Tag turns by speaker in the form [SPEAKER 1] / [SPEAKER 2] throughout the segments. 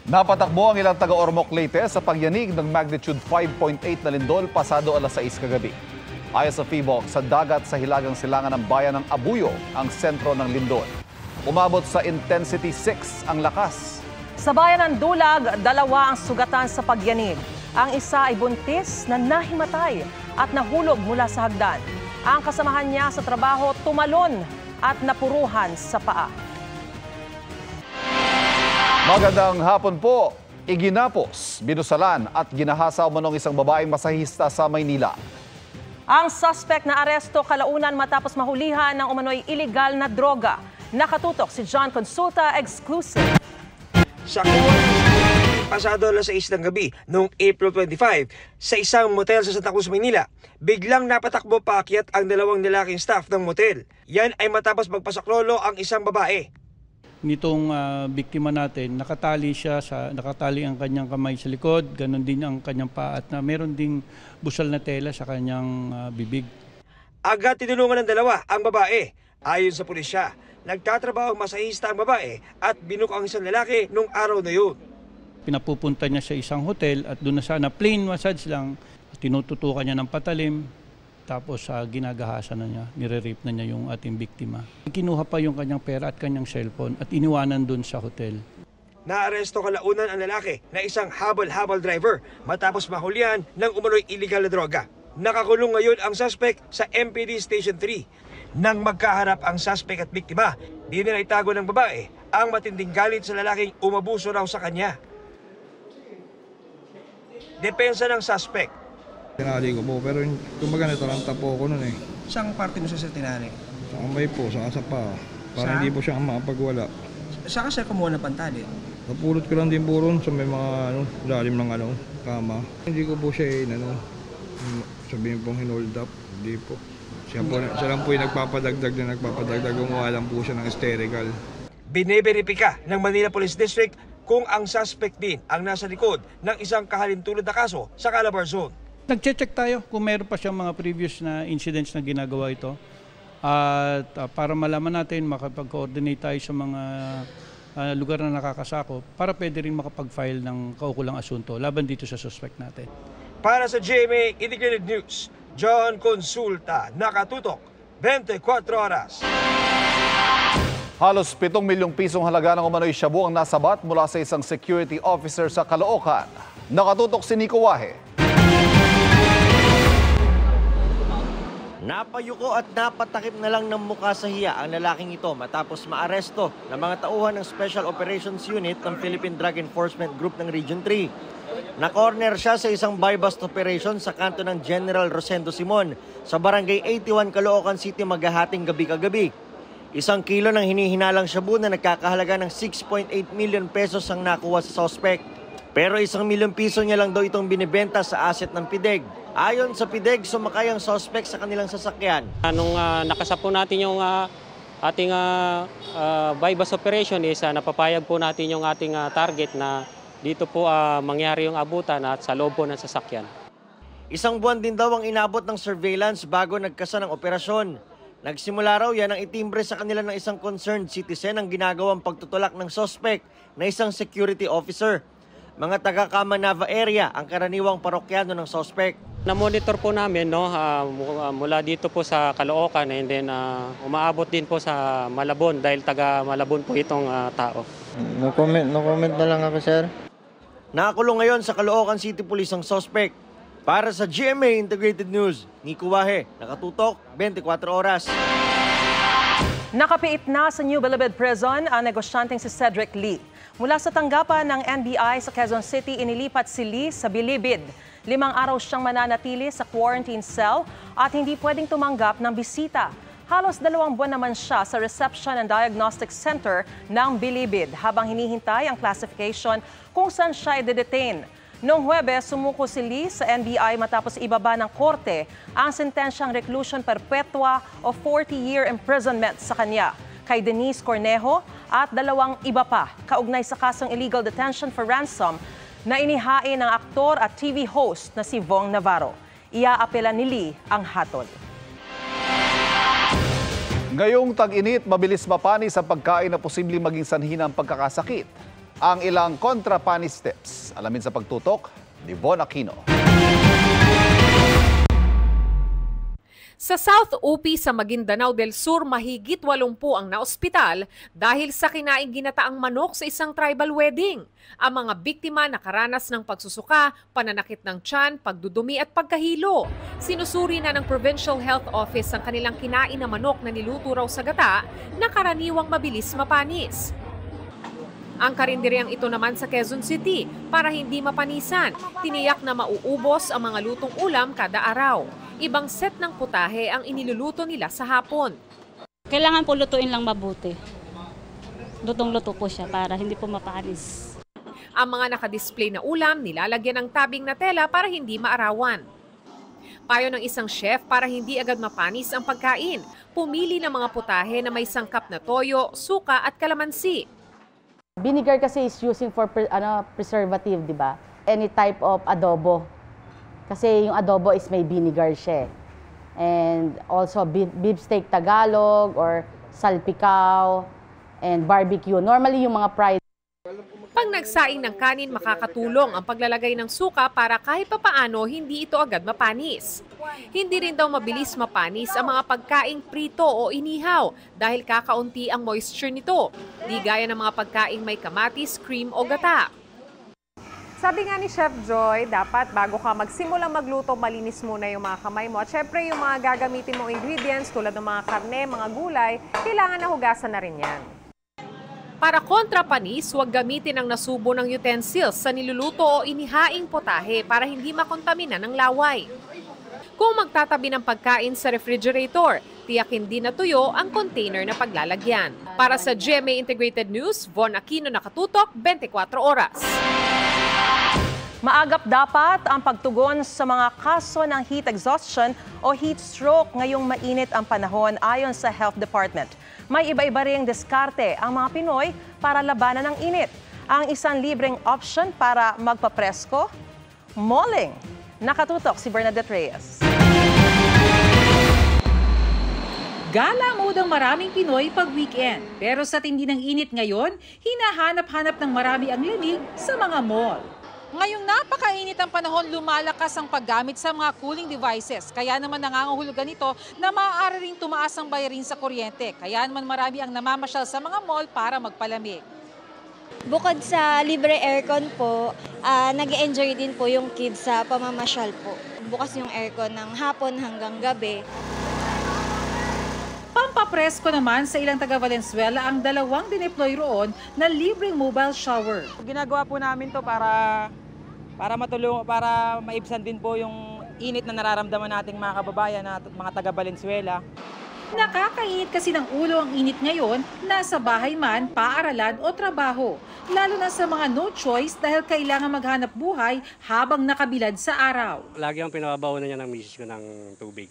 [SPEAKER 1] Napatakbo ang ilang taga-Ormoc Leyte sa pagyanig ng magnitude 5.8 na lindol pasado alas 6 kagabi. Ayon sa PHIVOLCC, sa dagat sa hilagang silangan ng bayan ng Abuyo ang sentro ng lindol. Umabot sa intensity 6 ang lakas.
[SPEAKER 2] Sa bayan ng Dulag, 2 ang sugatan sa pagyanig. Ang isa ay buntis na nahimatay at nahulog mula sa hagdan. Ang kasamahan niya sa trabaho tumalon at napuruhan sa paa.
[SPEAKER 1] Magandang hapon po. Iginapos, binusalan at ginahasa umanong isang babaeng masahista sa Maynila.
[SPEAKER 2] Ang suspect na aresto kalaunan matapos mahulihan ng umano'y iligal na droga. Nakatutok si John Consulta, exclusive.
[SPEAKER 3] Sa pasado alas 6 ng gabi noong April 25 sa isang motel sa Santa Cruz, Maynila, biglang napatakbo paakyat ang 2 lalaking staff ng motel. Yan ay matapos magpasaklolo ang isang babae.
[SPEAKER 4] Nitong biktima natin, nakatali ang kanyang kamay sa likod, ganon din ang kanyang paa at meron ding busal na tela sa kanyang bibig.
[SPEAKER 3] Agad tinulungan ng 2 ang babae. Ayon sa pulisya, nagtatrabaho ang masahista ang babae at binuk ang isang lalaki nung araw na yun.
[SPEAKER 4] Pinapupunta niya sa isang hotel at doon na sana plain massage lang, tinututukan niya ng patalim. Tapos ginagahasan na niya, nire-rape na niya yung ating biktima. Kinuha pa yung kanyang pera at kanyang cellphone at iniwanan doon sa hotel.
[SPEAKER 3] Naaresto kalaunan ang lalaki na isang habal-habal driver matapos mahulihan ng umano'y illegal na droga. Nakakulong ngayon ang suspect sa MPD Station 3. Nang magkaharap ang suspect at biktima, di nila itago ng babae ang matinding galit sa lalaking umabuso raw sa kanya. Depensa ng suspect.
[SPEAKER 5] Tinali ko po, pero kumbaga nataranta po ako nun eh.
[SPEAKER 3] Saan parte mo siya sa tinali?
[SPEAKER 5] Sa kamay po, sa pa. Para hindi po siya makapagwala.
[SPEAKER 3] Saan ka siya kumuha ng pantali?
[SPEAKER 5] Napulot ko lang din po ron sa may mga lalim ng kama. Hindi ko po siya sabihin pong hinold up. Hindi po. Siya lang po yung nagpapadagdag. Gumawa lang po siya ng hysterical.
[SPEAKER 3] Biniberipika ng Manila Police District kung ang suspect din ang nasa likod ng isang kahalintulad na kaso sa Calabar Zone.
[SPEAKER 4] Nag-check tayo kung meron pa siyang mga previous na incidents na ginagawa ito. At para malaman natin, makapag-coordinate tayo sa mga lugar na nakakasakop para pwede rin makapag-file ng kaukulang asunto laban dito sa suspect natin.
[SPEAKER 3] Para sa GMA Integrated News, John Consulta, nakatutok, 24 oras.
[SPEAKER 1] Halos 7 milyong pisong halaga ng umano'y shabu ang nasabat mula sa isang security officer sa Caloocan. Nakatutok si Nico Wahe.
[SPEAKER 6] Napayuko at napatakip na lang ng muka sa hiya ang lalaking ito matapos maaresto ng mga tauhan ng Special Operations Unit ng Philippine Drug Enforcement Group ng Region 3. Na-corner siya sa isang buy-bust operation sa kanto ng General Rosendo Simon sa Barangay 81, Caloocan City maghahating gabi kagabi. 1 kilo ng hinihinalang shabu na nagkakahalaga ng 6.8 million pesos ang nakuha sa suspect. Pero 1 milyong piso niya lang daw itong binibenta sa asset ng PIDEG. Ayon sa PIDEG, sumakay ang suspect sa kanilang sasakyan.
[SPEAKER 7] Nung nakasapo natin yung ating buy-bust operation is napapayag po natin yung ating target na dito po mangyari yung abutan at sa loob po ng sasakyan.
[SPEAKER 6] 1 buwan din daw ang inabot ng surveillance bago nagkasa ng operasyon. Nagsimula raw yan ang itimbre sa kanila ng isang concerned citizen ang ginagawang pagtutulak ng suspect na isang security officer. Mga taga-Kamanava area ang karaniwang parokyano ng suspect.
[SPEAKER 7] Na-monitor po namin mula dito po sa Caloocan and then umaabot din po sa Malabon dahil taga-Malabon po itong tao.
[SPEAKER 8] No comment na lang ako, sir.
[SPEAKER 6] Nakakulong ngayon sa Caloocan City Police ang suspect. Para sa GMA Integrated News, Nico Wahe, nakatutok, 24 oras.
[SPEAKER 2] Nakapiit na sa New Bilibid Prison ang negosyanteng si Cedric Lee. Mula sa tanggapan ng NBI sa Quezon City, inilipat si Lee sa Bilibid. 5 araw siyang mananatili sa quarantine cell at hindi pwedeng tumanggap ng bisita. Halos 2 buwan naman siya sa Reception and Diagnostic Center ng Bilibid habang hinihintay ang classification kung saan siya i-detain. Noong Huwebes, sumuko si Lee sa NBI matapos ibaba ng korte ang sentensyang reclusion perpetua o 40-year imprisonment sa kanya, kay Denise Cornejo at 2 iba pa kaugnay sa kasong illegal detention for ransom na inihain ng aktor at TV host na si Vong Navarro. Iaapela ni Lee ang hatol.
[SPEAKER 1] Ngayong tag-init, mabilis mapanis ang pagkain na posibleng maging sanhi ng pagkakasakit. ang ilang kontra-panis tips. Alamin sa pagtutok ni Von Aquino.
[SPEAKER 9] Sa South UP sa Maguindanao del Sur, mahigit 80 ang naospital dahil sa kinaing ginataang manok sa isang tribal wedding. Ang mga biktima nakaranas ng pagsusuka, pananakit ng tiyan, pagdudumi at pagkahilo. Sinusuri na ng Provincial Health Office ang kanilang kinain na manok na niluto raw sa gata na karaniwang mabilis mapanis. Ang karinderyang ito naman sa Quezon City para hindi mapanisan. Tiniyak na mauubos ang mga lutong ulam kada araw. Ibang set ng putahe ang iniluluto nila sa hapon.
[SPEAKER 10] Kailangan po lutuin lang mabuti. Lutong-luto po siya para hindi po mapanis.
[SPEAKER 9] Ang mga nakadisplay na ulam nilalagyan ng tabing na tela para hindi maarawan. Payo ng isang chef para hindi agad mapanis ang pagkain. Pumili ng mga putahe na may sangkap na toyo, suka at kalamansi.
[SPEAKER 11] Vinegar kasi is using for preservative, di ba? Any type of adobo. Kasi yung adobo is may vinegar siya. And also beef steak Tagalog or salpikaw and barbecue. Normally yung mga fried.
[SPEAKER 9] Pag nagsaing ng kanin, makakatulong ang paglalagay ng suka para kahit papaano hindi ito agad mapanis. Hindi rin daw mabilis mapanis ang mga pagkaing prito o inihaw dahil kakaunti ang moisture nito. Di gaya ng mga pagkaing may kamatis, cream o gata.
[SPEAKER 12] Sabi nga ni Chef Joy, dapat bago ka magsimulang magluto, malinis muna yung mga kamay mo. At syempre, yung mga gagamitin mong ingredients tulad ng mga karne, mga gulay, kailangan na hugasan na rin yan.
[SPEAKER 9] Para kontra panis, huwag gamitin ang nasubo ng utensils sa niluluto o inihaing potahe para hindi makontamina ng laway. Kung magtatabi ng pagkain sa refrigerator, tiyak hindi natuyo ang container na paglalagyan. Para sa GMA Integrated News, Von Aquino, nakatutok, 24 oras.
[SPEAKER 2] Maagap dapat ang pagtugon sa mga kaso ng heat exhaustion o heat stroke ngayong mainit ang panahon ayon sa Health Department. May iba-iba ring diskarte ang mga Pinoy para labanan ng init. Ang isang libreng option para magpapresko, malling. Nakatutok si Bernadette Reyes.
[SPEAKER 13] Gala mode ang maraming Pinoy pag weekend. Pero sa tindi ng init ngayon, hinahanap-hanap ng marami ang lamig sa mga mall. Ngayong napakainit ang panahon, lumalakas ang paggamit sa mga cooling devices. Kaya naman nangangahulugan ito na maaari ring tumaas ang bayarin sa kuryente. Kaya naman marami ang namamasyal sa mga mall para magpalamig.
[SPEAKER 14] Bukod sa libre aircon po, nag-enjoy din po yung kids sa pamamasyal po. Bukas yung aircon ng hapon hanggang gabi.
[SPEAKER 13] Pampapresko naman sa ilang taga Valenzuela ang dalawang dineploy roon na libreng mobile shower.
[SPEAKER 15] Ginagawa po namin to para matulong, para maibsan din po yung init na nararamdaman nating mga kababayan at mga taga Valenzuela.
[SPEAKER 13] Nakakainit kasi ng ulo ang init ngayon, nasa bahay man, paaralan o trabaho. Lalo na sa mga no choice dahil kailangan maghanap buhay habang nakabilad sa araw.
[SPEAKER 7] Lagi ang pinababawanan niya ng misis ko ng tubig.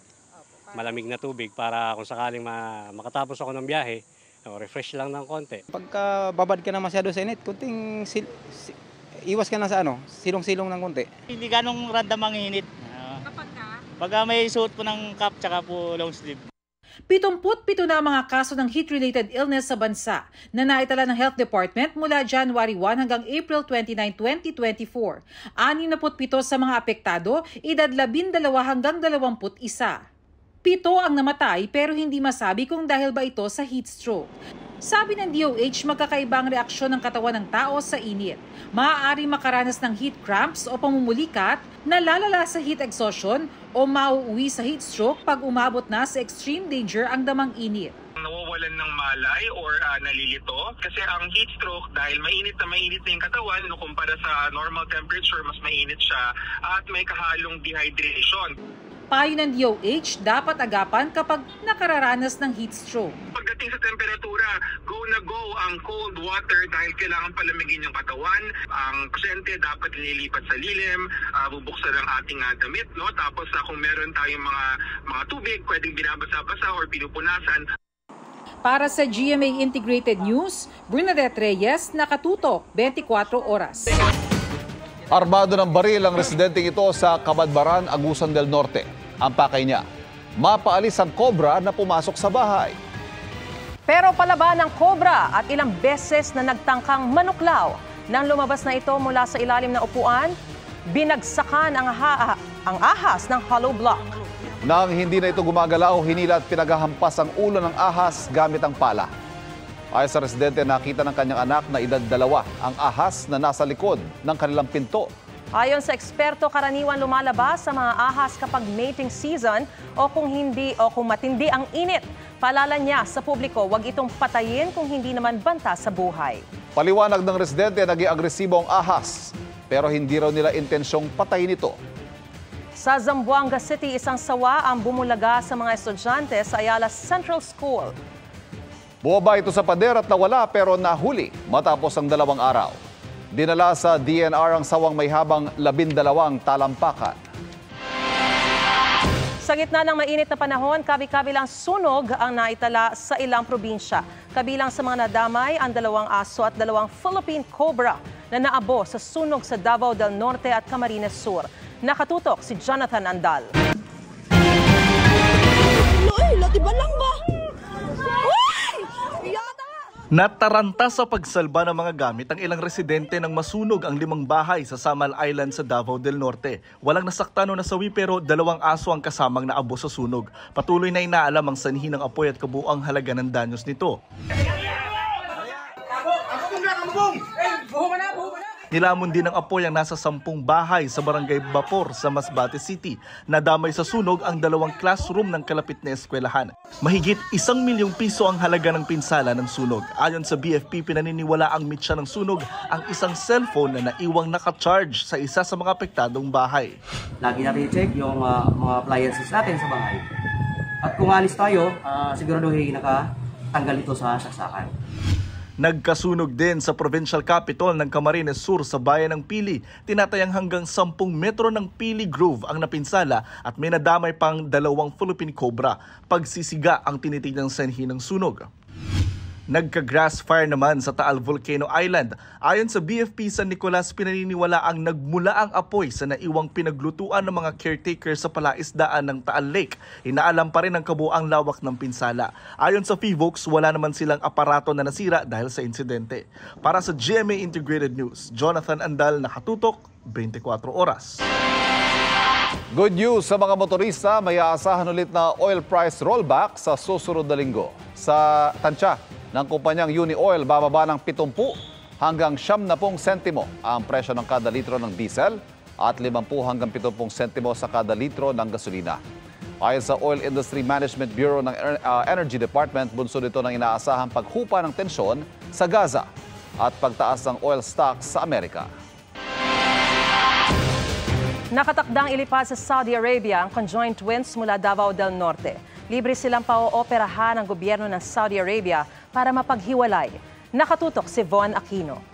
[SPEAKER 7] Malamig na tubig para kung sakaling makatapos ako ng biyahe, refresh lang ng konti.
[SPEAKER 15] Pagka babad ka na masyado sa init, kunting iwas ka na sa silong-silong ng konti.
[SPEAKER 16] Hindi ganong random ang init. Pagka may suot po ng cap tsaka po long sleeve.
[SPEAKER 13] 77 na ang mga kaso ng heat-related illness sa bansa na naitala ng Health Department mula January 1 hanggang April 29, 2024. 67 sa mga apektado, edad 12 hanggang 21. 7 ang namatay pero hindi masabi kung dahil ba ito sa heat stroke. Sabi ng DOH, magkakaibang reaksyon ng katawan ng tao sa init. Maaari makaranas ng heat cramps o pamumulikat, nalalala sa heat exhaustion o mauuwi sa heat stroke pag umabot na sa extreme danger ang damang init.
[SPEAKER 17] Nawawalan ng malay or nalilito kasi ang heat stroke dahil mainit na yung katawan kumpara sa normal temperature, mas mainit siya at may kahalong dehydration.
[SPEAKER 13] Payo ng DOH, dapat agapan kapag nakararanas ng heat stroke.
[SPEAKER 17] Pagdating sa temperatura, go na go ang cold water dahil kailangan palamigin yung katawan. Ang kusyente dapat nililipat sa lilim, bubuksan ang ating damit, no? Tapos kung meron tayong mga tubig, pwedeng binabasa-basa or pinupunasan.
[SPEAKER 13] Para sa GMA Integrated News, Bernadette Reyes, nakatutok 24 oras.
[SPEAKER 1] Armado ng baril ang residenteng ito sa Cabadbaran, Agusan del Norte. Ang pakay niya, mapaalis ang kobra na pumasok sa bahay.
[SPEAKER 2] Pero palaban ng kobra at ilang beses na nagtangkang manuklaw. Nang lumabas na ito mula sa ilalim ng upuan, binagsakan ang ahas ng hollow block.
[SPEAKER 1] Nang hindi na ito gumagalaw, hinila at pinagahampas ang ulo ng ahas gamit ang pala. Ayon sa residente, nakita ng kanyang anak na edad 2 ang ahas na nasa likod ng kanilang pinto.
[SPEAKER 2] Ayon sa eksperto, karaniwan lumalabas sa mga ahas kapag mating season o kung matindi ang init. Paalala niya sa publiko, huwag itong patayin kung hindi naman banta sa buhay.
[SPEAKER 1] Paliwanag ng residente, naging agresibo ang ahas, pero hindi raw nila intensyong patayin ito.
[SPEAKER 2] Sa Zamboanga City, isang sawa ang bumulaga sa mga estudyante sa Ayala Central School.
[SPEAKER 1] Bumaba ito sa pader at nawala pero nahuli matapos ang 2 araw. Dinala sa DNR ang sawang may habang 12 talampakan.
[SPEAKER 2] Sa gitna ng mainit na panahon, kabi-kabilang sunog ang naitala sa ilang probinsya. Kabilang sa mga nadamay ang 2 aso at 2 Philippine Cobra na naabo sa sunog sa Davao del Norte at Camarines Sur. Nakatutok si Jonathan Andal.
[SPEAKER 18] Nataranta sa pagsalba ng mga gamit ang ilang residente nang masunog ang 5 bahay sa Samal Island sa Davao del Norte. Walang nasaktan o nasawi pero 2 aso ang kasamang naabo sa sunog. Patuloy na inaalam ang sanhi ng apoy at kabuuang halaga ng danyos nito. Nilamon din ng apoy ang nasa 10 bahay sa Barangay Bapor sa Masbate City. Nadamay sa sunog ang 2 classroom ng kalapit na eskwelahan. Mahigit 1 milyong piso ang halaga ng pinsala ng sunog. Ayon sa BFP, pinaniniwala ang mitsa ng sunog ang isang cellphone na naiwang nakacharge sa isa sa mga apektadong bahay.
[SPEAKER 19] Lagi natin i-check yung mga appliances natin sa bahay. At kung alis tayo, siguraduhin nakatanggal ito sa saksakan.
[SPEAKER 18] Nagkasunog din sa provincial capital ng Camarines Sur sa bayan ng Pili. Tinatayang hanggang 10 metro ng Pili Grove ang napinsala at may nadamay pang 2 Philippine Cobra. Pagsisiga ang tinitignan sanhi ng sunog. Nagka-grass fire naman sa Taal Volcano Island. Ayon sa BFP San Nicolas, pinaniniwala ang nagmula ang apoy sa naiwang pinaglutuan ng mga caretaker sa palaisdaan ng Taal Lake. Inaalam pa rin ang kabuang lawak ng pinsala. Ayon sa PHIVOLCS, wala naman silang aparato na nasira dahil sa insidente. Para sa GMA Integrated News, Jonathan Andal, nakatutok, 24 oras.
[SPEAKER 1] Good news sa mga motorista, may aasahan ulit na oil price rollback sa susunod na linggo. Sa tansya ng kumpanyang Uni-Oil, bababa ng 70 hanggang 70 sentimo ang presyo ng kada litro ng diesel at 50 hanggang 70 sentimo sa kada litro ng gasolina. Ayon sa Oil Industry Management Bureau ng Energy Department, bunsod ito ng inaasahang paghupa ng tensyon sa Gaza at pagtaas ng oil stocks sa Amerika.
[SPEAKER 2] Nakatakdang ilipad sa Saudi Arabia ang conjoined twins mula Davao del Norte. Libre silang pauoperahan ng gobyerno ng Saudi Arabia para mapaghiwalay. Nakatutok si Von Aquino.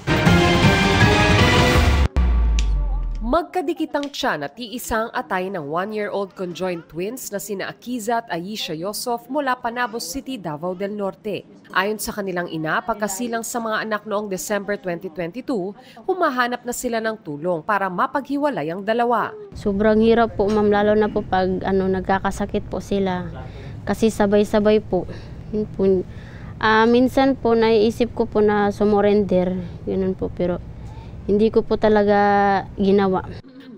[SPEAKER 9] Magkadikitang tiyan at iisang atay ng 1-year-old conjoined twins na sina Akiza at Aisha Yosof mula Panabos City, Davao del Norte. Ayon sa kanilang ina, pagkasilang sa mga anak noong December 2022, humahanap na sila ng tulong para mapaghiwalay ang dalawa.
[SPEAKER 20] Sobrang hirap po, ma'am, lalo na po pag nagkakasakit po sila. Kasi sabay-sabay po. Minsan po naiisip ko po na sumurrender, ganun po, pero hindi ko po talaga ginawa.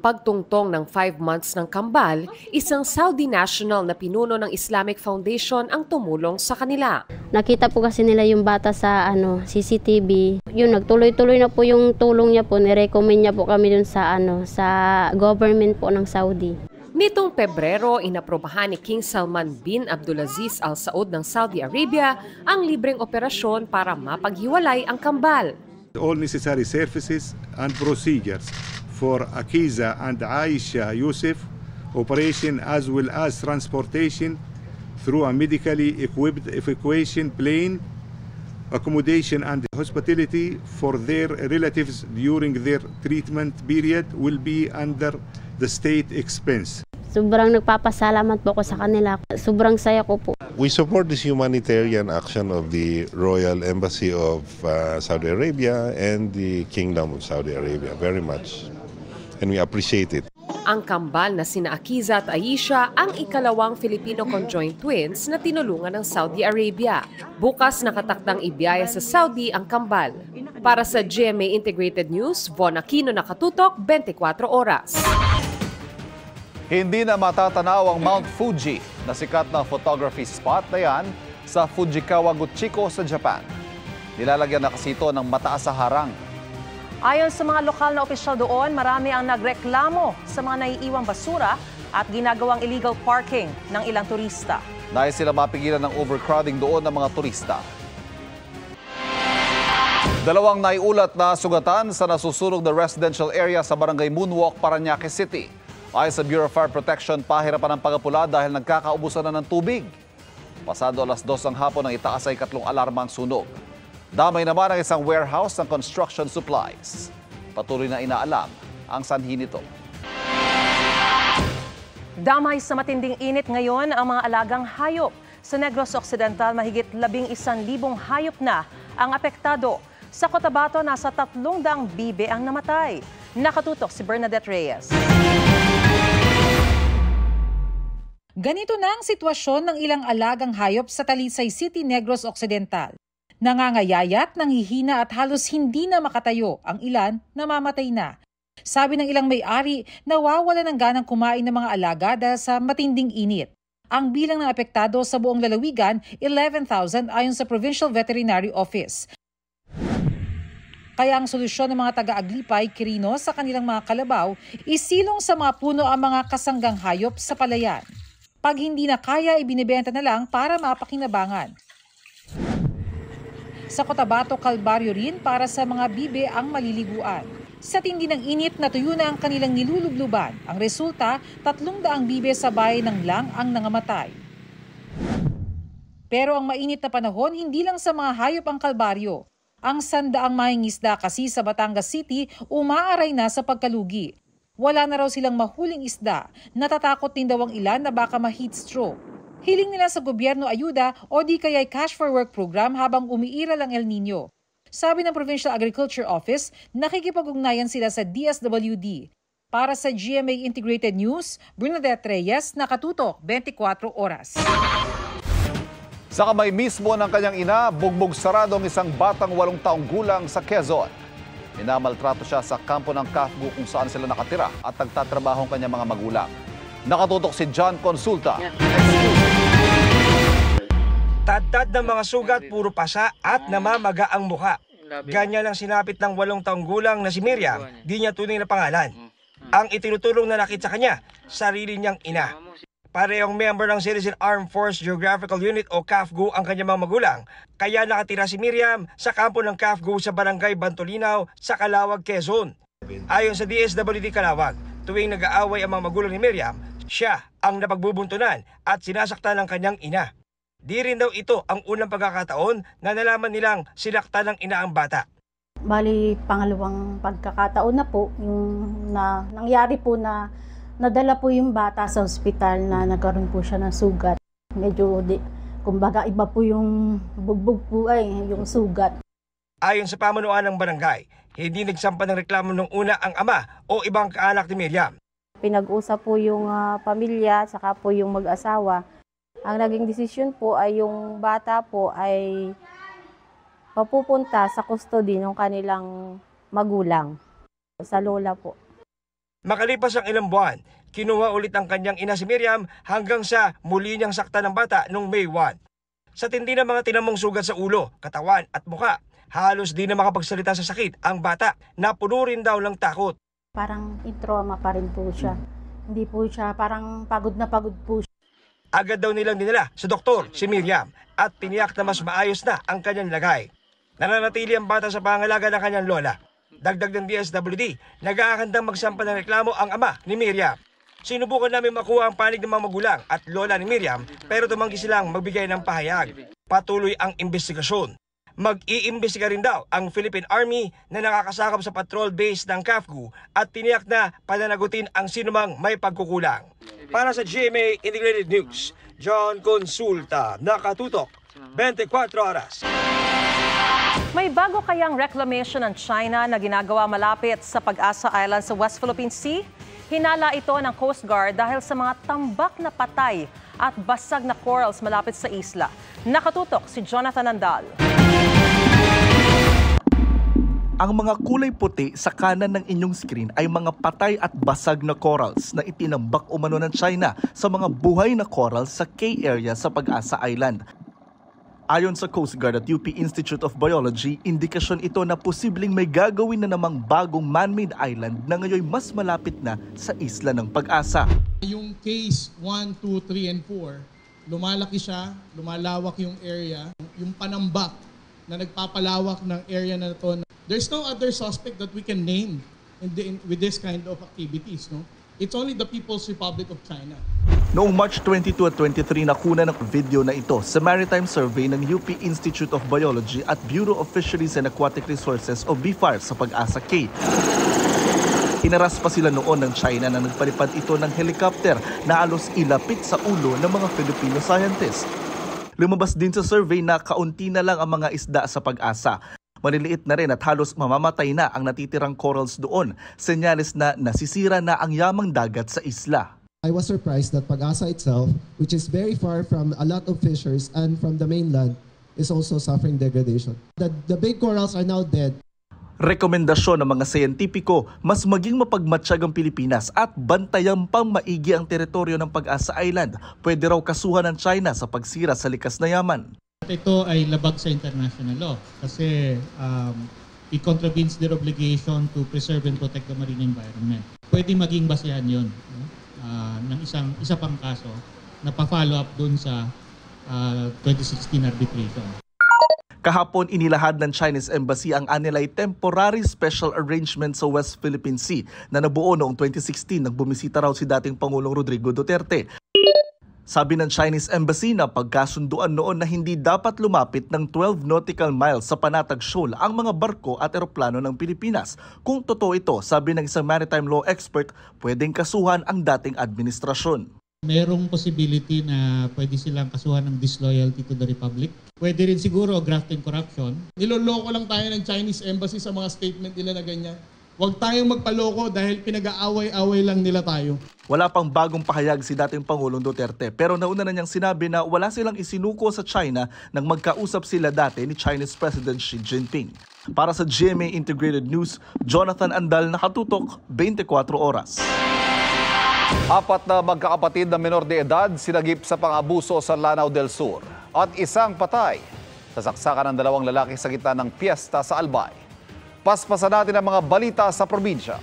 [SPEAKER 9] Pagtungtong ng 5 months ng kambal, isang Saudi national na pinuno ng Islamic Foundation ang tumulong sa kanila.
[SPEAKER 20] Nakita po kasi nila yung bata sa CCTV. Yun, nagtuloy-tuloy na po yung tulong niya po. Nirecommend niya po kami dun sa government po ng Saudi.
[SPEAKER 9] Nitong Pebrero, inaprobahan ni King Salman bin Abdulaziz Al Saud ng Saudi Arabia ang libreng operasyon para mapaghiwalay ang kambal.
[SPEAKER 21] All necessary services and procedures for Akiza and Aisha Yusuf operation as well as transportation through a medically equipped evacuation plane, accommodation and hospitality for their relatives during their treatment period will be under the state expense.
[SPEAKER 20] Sobrang nagpapasalamat po ako sa kanila. Sobrang saya ko po.
[SPEAKER 22] We support this humanitarian action of the Royal Embassy of Saudi Arabia and the Kingdom of Saudi Arabia very much. And we appreciate it.
[SPEAKER 9] Ang kambal na sina Akiza at Aisha ang ikalawang Filipino conjoined twins na tinulungan ng Saudi Arabia. Bukas nakatakdang ibiyaya sa Saudi ang kambal. Para sa GMA Integrated News, Von Aquino, nakatutok, 24 oras.
[SPEAKER 1] Hindi na matatanaw ang Mount Fuji na sikat na photography spot na yan sa Fujikawa Guchiko sa Japan. Nilalagyan na kasi ito ng mataas sa harang.
[SPEAKER 2] Ayon sa mga lokal na opisyal doon, marami ang nagreklamo sa mga naiiwang basura at ginagawang illegal parking ng ilang turista.
[SPEAKER 1] Nais sila mapigilan ng overcrowding doon ng mga turista. Dalawang naiulat na sugatan sa nasusunog na residential area sa Barangay Moonwalk, Parañaque City. Ayon sa Bureau of Fire Protection, pahirapan ang pagapula dahil nagkakaubusan na ng tubig. Pasado alas 2 ng hapon ang itaas ay 3 alarmang sunog. Damay naman ang isang warehouse ng construction supplies. Patuloy na inaalam ang sanhi nito.
[SPEAKER 2] Damay sa matinding init ngayon ang mga alagang hayop. Sa Negros Occidental, mahigit 11,000 hayop na ang apektado. Sa Cotabato, nasa 300 bibe ang namatay. Nakatutok si Bernadette Reyes.
[SPEAKER 13] Ganito na ang sitwasyon ng ilang alagang hayop sa Talisay City, Negros Occidental. Nangangayayat, nanghihina at halos hindi na makatayo, ang ilan namamatay na. Sabi ng ilang may-ari, nawawala ng ganang kumain ng mga alaga dahil sa matinding init. Ang bilang ng apektado sa buong lalawigan, 11,000 ayon sa Provincial Veterinary Office. Kaya ang solusyon ng mga taga-Aglipay, Quirino sa kanilang mga kalabaw, isilong sa mga puno ang mga kasanggang hayop sa palayan. Pag hindi na kaya, ibinibenta na lang para mapakinabangan. Sa Cotabato, Calvario rin para sa mga bibe ang maliliguan. Sa tindi ng init, natuyo na ang kanilang nilulubluban. Ang resulta, 300 bibe sa bayan ng Lang ang nangamatay. Pero ang mainit na panahon, hindi lang sa mga hayop ang kalbaryo. Ang 100 mangingisda kasi sa Batangas City, umaaray na sa pagkalugi. Wala na raw silang mahuling isda. Natatakot din daw ang ilan na baka ma-heat stroke. Hiling nila sa gobyerno ayuda o di kaya'y cash for work program habang umiiral ang El Nino. Sabi ng Provincial Agriculture Office, nakikipag-ugnayan sila sa DSWD. Para sa GMA Integrated News, Bernadette Reyes, nakatutok, 24 oras.
[SPEAKER 1] Sa kamay mismo ng kanyang ina, bugbog sarado ang isang batang 8 taong gulang sa Quezon. Minamaltrato siya sa kampo ng CAFGU kung saan sila nakatira at nagtatrabaho ang kanyang mga magulang. Nakatutok si John Consulta.
[SPEAKER 3] Tad-tad ng mga sugat, puro pasa at namamaga ang mukha. Ganyan ang sinapit ng 8 taong gulang na si Miriam, di niya tunay na pangalan. Ang itinutulong na nakit sa kanya, sarili niyang ina. Parehong member ng Citizen Armed Force Geographical Unit o CAFGU ang kanyang mga magulang. Kaya nakatira si Miriam sa kampo ng CAFGU sa Barangay Bantolinaw sa Calawag, Quezon. Ayon sa DSWD Calawag, tuwing nag-aaway ang mga magulang ni Miriam, siya ang napagbubuntunan at sinasaktan ng kanyang ina. Di rin daw ito ang unang pagkakataon na nalaman nilang sinaktan ng ina ang bata.
[SPEAKER 4] Bali, pangalawang pagkakataon na po, yung nangyari po na nadala po yung bata sa ospital na nagkaroon po siya ng sugat. Medyo, kumbaga iba po yung bugbog po yung sugat.
[SPEAKER 3] Ayon sa pamunuan ng barangay, hindi nagsampa ng reklamo nung una ang ama o ibang kaanak ni Miriam.
[SPEAKER 4] Pinag-usap po yung pamilya, saka po yung mag-asawa. Ang naging desisyon po ay yung bata po ay papupunta sa custody ng kanilang magulang, sa lola po.
[SPEAKER 3] Makalipas ang ilang buwan, kinuha ulit ang kanyang ina si Miriam hanggang sa muli niyang sakta ng bata noong May 1. Sa tindi ng mga tinamong sugat sa ulo, katawan at mukha, halos di na makapagsalita sa sakit ang bata na puno rin daw ng takot.
[SPEAKER 4] Parang trauma pa rin po siya. Hindi po siya, parang pagod na pagod po siya.
[SPEAKER 3] Agad daw nilang dinala sa doktor si Miriam at tiniyak na mas maayos na ang kanyang lagay. Nananatili ang bata sa pangalaga ng kanyang lola. Dagdag ng DSWD, nag-aakandang magsampa ng reklamo ang ama ni Miriam. Sinubukan namin makuha ang panig ng mga magulang at lola ni Miriam pero tumanggi silang magbigay ng pahayag. Patuloy ang investigasyon. Mag-iimbestiga rin daw ang Philippine Army na nakakasakop sa patrol base ng CAFGU at tiniyak na pananagutin ang sinumang may pagkukulang. Para sa GMA Integrated News, John Consulta, nakatutok, 24 oras.
[SPEAKER 2] May bago kayang reclamation ng China na ginagawa malapit sa Pag-asa Island sa West Philippine Sea? Hinala ito ng Coast Guard dahil sa mga tambak na patay at basag na corals malapit sa isla. Nakatutok si Jonathan Andal.
[SPEAKER 18] Ang mga kulay puti sa kanan ng inyong screen ay mga patay at basag na corals na itinambak umano ng China sa mga buhay na corals sa K area sa Pag-asa Island. Ayon sa Coast Guard at UP Institute of Biology, indikasyon ito na posibleng may gagawin na namang bagong man-made island na ngayon mas malapit na sa isla ng Pag-asa.
[SPEAKER 5] Yung case 1, 2, 3, and 4, lumalaki siya, lumalawak yung area, yung panambak na nagpapalawak ng area na ito. There's no other suspect that we can name with this kind of activities, no? It's only the People's Republic of China.
[SPEAKER 18] Noong March 22 at 23 nakuna ng video na ito sa Maritime Survey ng UP Institute of Biology at Bureau of Fisheries and Aquatic Resources o BFAR sa Pag-asa K. Hinaras pa sila noon ng China na nagpalipad ito ng helicopter na halos ilapit sa ulo ng mga Filipino scientists. Lumabas din sa survey na kaunti na lang ang mga isda sa Pag-asa. Maliliit na rin at halos mamamatay na ang natitirang corals doon. Senyales na nasisira na ang yamang dagat sa isla.
[SPEAKER 8] I was surprised that Pag-asa itself, which is very far from a lot of fishers and from the mainland, is also suffering degradation. The big corals are now dead.
[SPEAKER 18] Rekomendasyon ng mga siyentipiko, mas maging mapagmatsyag ang Pilipinas at bantayan pang maigi ang teritoryo ng Pag-asa Island. Pwede raw kasuhan ng China sa pagsira sa likas na yaman.
[SPEAKER 5] Ito ay labag sa international law kasi it contravenes their obligation to preserve and protect the marine environment. Pwede maging basehan yun ng isa pang kaso na pa-follow up dun sa 2016 arbitration.
[SPEAKER 18] Kahapon inilahad ng Chinese Embassy ang anilay temporary special arrangement sa West Philippine Sea na nabuo noong 2016 nang bumisita raw si dating Pangulong Rodrigo Duterte. Sabi ng Chinese Embassy na pagkasunduan noon na hindi dapat lumapit ng 12 nautical miles sa Panatag Shoal ang mga barko at eroplano ng Pilipinas. Kung totoo ito, sabi ng isang maritime law expert, pwedeng kasuhan ang dating administrasyon.
[SPEAKER 5] Merong possibility na pwede silang kasuhan ng disloyalty to the Republic. Pwede rin siguro graft and corruption. Niloloko lang tayo ng Chinese Embassy sa mga statement nila na ganyan. Huwag tayong magpaloko dahil pinag-aaway-away lang nila tayo.
[SPEAKER 18] Wala pang bagong pahayag si dating Pangulong Duterte pero nauna na niyang sinabi na wala silang isinuko sa China nang magkausap sila dati ni Chinese President Xi Jinping. Para sa GMA Integrated News, Jonathan Andal, nakatutok 24 oras.
[SPEAKER 1] 4 na magkakapatid na menor de edad sinagip sa pang-abuso sa Lanao del Sur at isang patay sa saksakan ng 2 lalaki sa gitna ng piyesta sa Albay. Paspasan natin ang mga balita sa probinsya.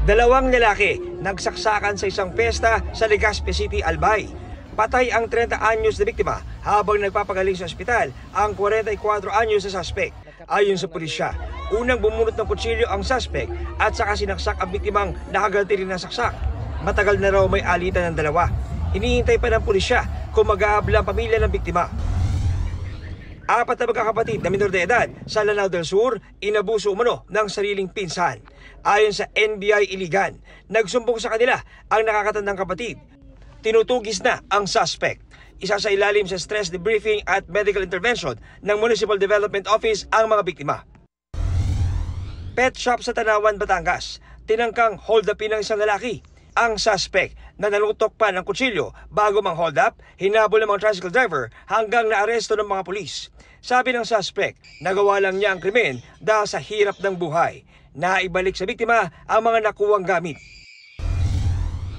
[SPEAKER 3] 2 lalaki nagsaksakan sa isang piyesta sa Legazpi City, Albay. Patay ang 30 anyos na biktima habang nagpapagaling sa ospital ang 44 anyos na suspect. Ayon sa pulisya, unang bumunot ng kutsilyo ang suspect at saka sinaksak ang biktimang nakaganti rin ng saksak. Matagal na raw may alitan ng dalawa. Hinihintay pa ng pulisya kung mag-aabla ang pamilya ng biktima. 4 na magkakapatid na menor de edad sa Lanao del Sur, inabuso umano ng sariling pinsan. Ayon sa NBI Iligan, nagsumbong sa kanila ang nakakatandang kapatid. Tinutugis na ang suspect. Isa sa ilalim sa stress debriefing at medical intervention ng Municipal Development Office ang mga biktima. Pet shop sa Tanawan, Batangas, tinangkang hold upin ng isang lalaki. Ang suspect na nalutok pa ng kutsilyo bago mang-hold up, hinabol ng mga tricycle driver hanggang naaresto ng mga pulis. Sabi ng suspect, nagawa lang niya ang krimen dahil sa hirap ng buhay. Naibalik sa biktima ang mga nakuwang gamit.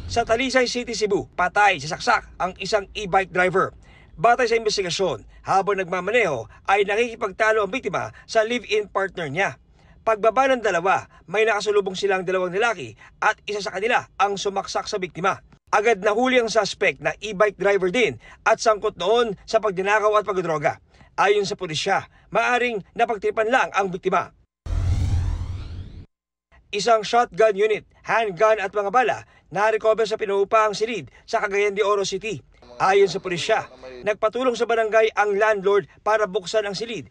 [SPEAKER 3] Sa Talisay City, Cebu, patay sa saksak ang isang e-bike driver. Batay sa investigasyon, habang nagmamaneho ay nakikipagtalo ang biktima sa live-in partner niya. Pagbaba ng dalawa, may nakasulubong silang 2 lalaki at isa sa kanila ang sumaksak sa biktima. Agad nahuli ang suspect na e-bike driver din at sangkot noon sa pagdinakaw at pagdroga. Ayon sa pulisya, maaring napagtripan lang ang biktima. Isang shotgun unit, handgun at mga bala na-recover sa pinuupahang silid sa Cagayan de Oro City. Ayon sa pulisya, nagpatulong sa barangay ang landlord para buksan ang silid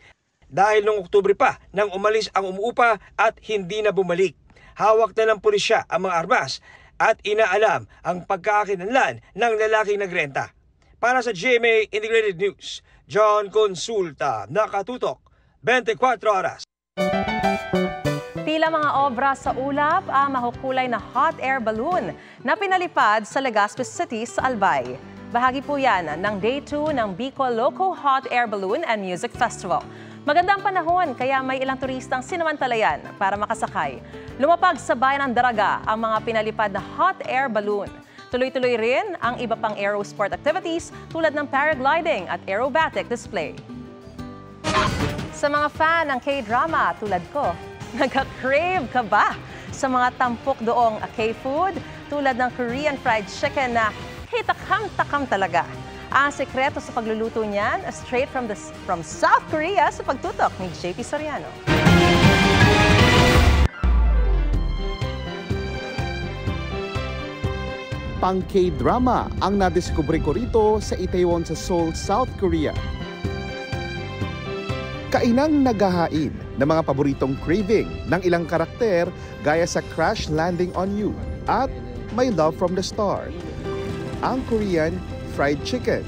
[SPEAKER 3] dahil noong Oktubre pa nang umalis ang umuupa at hindi na bumalik. Hawak na ng pulisya ang mga armas at inaalam ang pagkakakilanlan ng lalaking nagrenta. Para sa GMA Integrated News, John Consulta, nakatutok 24 oras.
[SPEAKER 2] Tila mga obra sa ulap ang mahukulay na hot air balloon na pinalipad sa Legazpi City sa Albay. Bahagi po yan ng Day 2 ng Bicol Loco Hot Air Balloon and Music Festival. Magandang panahon kaya may ilang turistang sinamantalayan para makasakay. Lumapag sa bayan ng Daraga ang mga pinalipad na hot air balloon. Tuloy-tuloy rin ang iba pang aerosport activities tulad ng paragliding at aerobatic display. Sa mga fan ng K-drama tulad ko, nagka-crave ka ba sa mga tampok doong K-food tulad ng Korean fried chicken na hitakam-takam talaga? Ang sekreto sa pagluluto niyan, straight from South Korea sa pagtutok ni JP Soriano.
[SPEAKER 6] Pang K-drama ang nadiskubre ko rito sa Itaewon sa Seoul, South Korea. Kainang naghahain ng mga paboritong craving ng ilang karakter gaya sa Crash Landing on You at My Love from the Start. Ang Korean fried chicken.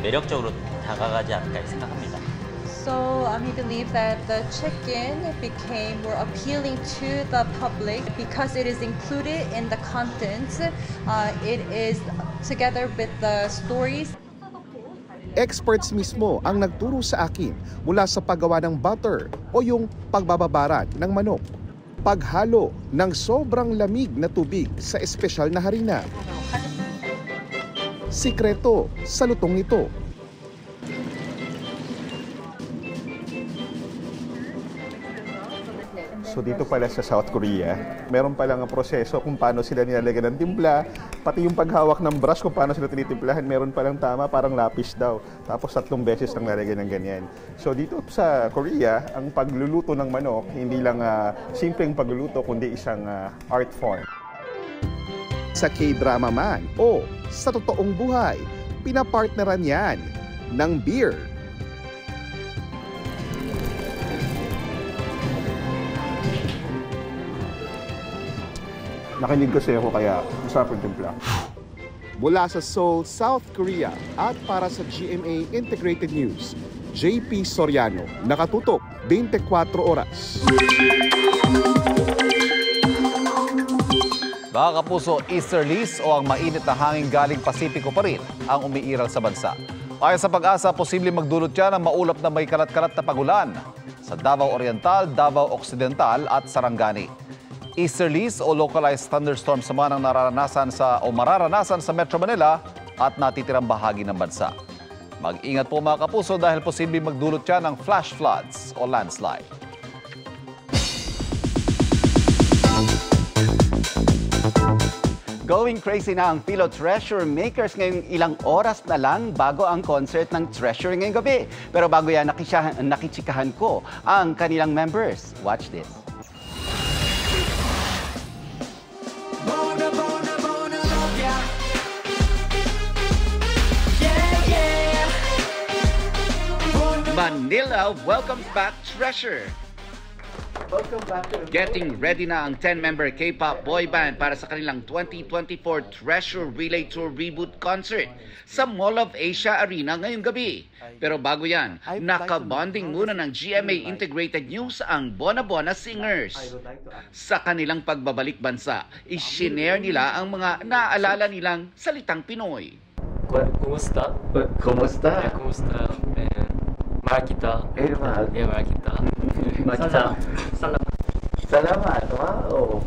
[SPEAKER 10] 매력적으로 다가가지 않을까 생각합니다.
[SPEAKER 23] So we believe that the chicken became more appealing to the public because it is included in the contents. It is together with the stories.
[SPEAKER 6] Experts mismo ang nagturo sa akin mula sa paggawa ng butter o yung pagbababaran ng manok. Paghalo ng sobrang lamig na tubig sa espesyal na harina. Sikreto sa lutong ito.
[SPEAKER 24] So dito pala sa South Korea, meron palang ang proseso kung paano sila nilalagyan ng timpla, pati yung paghawak ng brush kung paano sila tinitimplahan, meron palang tama, parang lapis daw. Tapos 3 beses lang lalagyan ng ganyan. So dito sa Korea, ang pagluluto ng manok, hindi lang simpleng pagluluto, kundi isang art form.
[SPEAKER 6] Sa K-drama man o sa totoong buhay, pinapartneran yan ng beer.
[SPEAKER 24] Nakinig kasi ako kaya masarap yung timpla.
[SPEAKER 6] Mula sa Seoul, South Korea at para sa GMA Integrated News, JP Soriano, nakatutok 24 oras.
[SPEAKER 1] Mga kapuso, easterlies o ang mainit na hangin galing Pasipiko pa rin ang umiiral sa bansa. Ayon sa Pag-asa, posibleng magdulot yan ng maulap na may kalat-kalat na pagulan sa Davao Oriental, Davao Occidental at Sarangani. Easterlies o localized thunderstorms naman ang mararanasan sa Metro Manila at natitirang bahagi ng bansa. Mag-ingat po mga kapuso dahil posibleng magdulot yan ng flash floods o landslide.
[SPEAKER 25] Going crazy na ang Philo Treasure Makers ngayong ilang oras na lang bago ang concert ng Treasure ngayong gabi. Pero bago yan, nakichikahan ko ang kanilang members. Watch this. Manila welcomes back Treasure. Welcome back to Getting ready na ang 10-member K-pop boy band para sa kanilang 2024 Treasure Relay Tour Reboot Concert sa Mall of Asia Arena ngayong gabi. Pero bago yan, nakabonding muna ng GMA Integrated News ang Bona Bona Singers. Sa kanilang pagbabalik bansa, isinare nila ang mga naaalala nilang salitang Pinoy.
[SPEAKER 26] Kumusta?
[SPEAKER 25] Kumusta?
[SPEAKER 26] Kumusta? Mahal kita.
[SPEAKER 25] Mahal.
[SPEAKER 26] Mahal kita.
[SPEAKER 25] Salamat. Wow.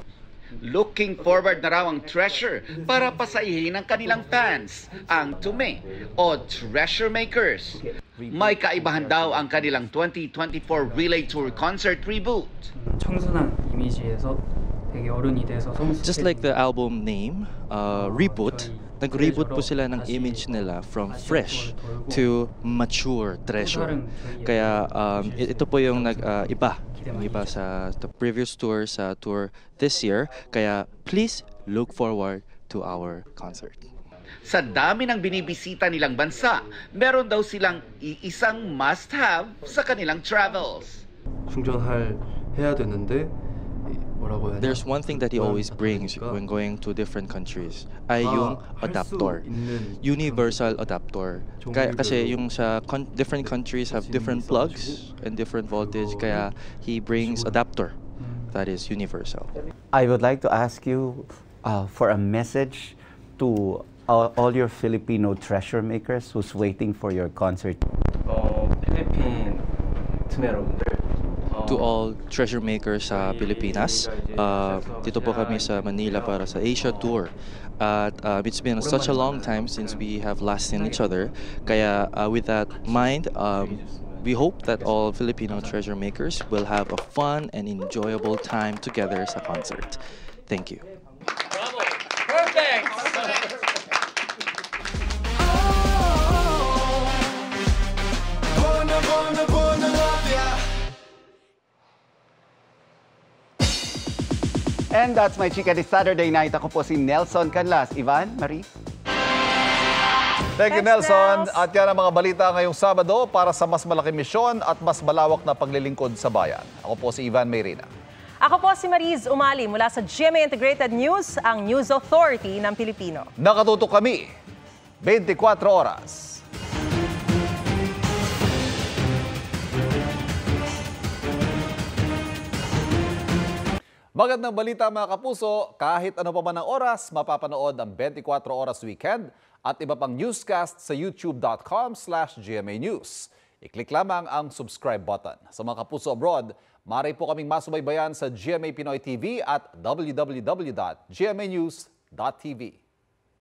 [SPEAKER 25] Looking forward na raw ang Treasure para pasayahin ng kanilang fans, ang Tume o Treasure Makers. May kaibahan daw ang kanilang 2024 Relay Tour Concert Reboot.
[SPEAKER 26] 청순한 이미지에서 되게 어른이 돼서
[SPEAKER 27] Just like the album name, Reboot, nag-reboot po sila ng image nila from fresh to mature Treasure. Kaya ito po yung iba sa the previous tour, sa tour this year. Kaya please look forward to our concert.
[SPEAKER 25] Sa dami ng binibisita nilang bansa, meron daw silang iisang must-have sa kanilang travels.
[SPEAKER 26] 충전해야 되는데
[SPEAKER 27] There's one thing that he always brings when going to different countries ay yung adapter, universal adapter. Kasi yung sa different countries have different plugs and different voltage, kaya he brings adapter that is universal.
[SPEAKER 7] I would like to ask you for a message to all your Filipino treasure makers who's waiting for your concert.
[SPEAKER 27] 필리핀 여러분들. To all treasure makers sa Pilipinas, dito po kami sa Manila para sa Asia Tour. At it's been such a long time since we have last seen each other. Kaya with that mind, we hope that all Filipino treasure makers will have a fun and enjoyable time together sa concert. Thank you.
[SPEAKER 11] Perfect!
[SPEAKER 1] And that's my chika this Saturday night. Ako po si Nelson Canlas. Ivan, Marie? Thank you, Nelson. At yan ang mga balita ngayong Sabado para sa mas malaking misyon at mas malawak na paglilingkod sa bayan. Ako po si Ivan Mayrina.
[SPEAKER 2] Ako po si Mariz Umali mula sa GMA Integrated News, ang News Authority ng Pilipino.
[SPEAKER 1] Nakatutok kami 24 oras. Magandang balita mga kapuso, kahit ano pa man ang oras, mapapanood ang 24 Oras Weekend at iba pang newscast sa youtube.com/GMA News. I-click lamang ang subscribe button. Sa mga kapuso abroad, maaari po kaming masubaybayan sa GMA Pinoy TV at www.gmanews.tv.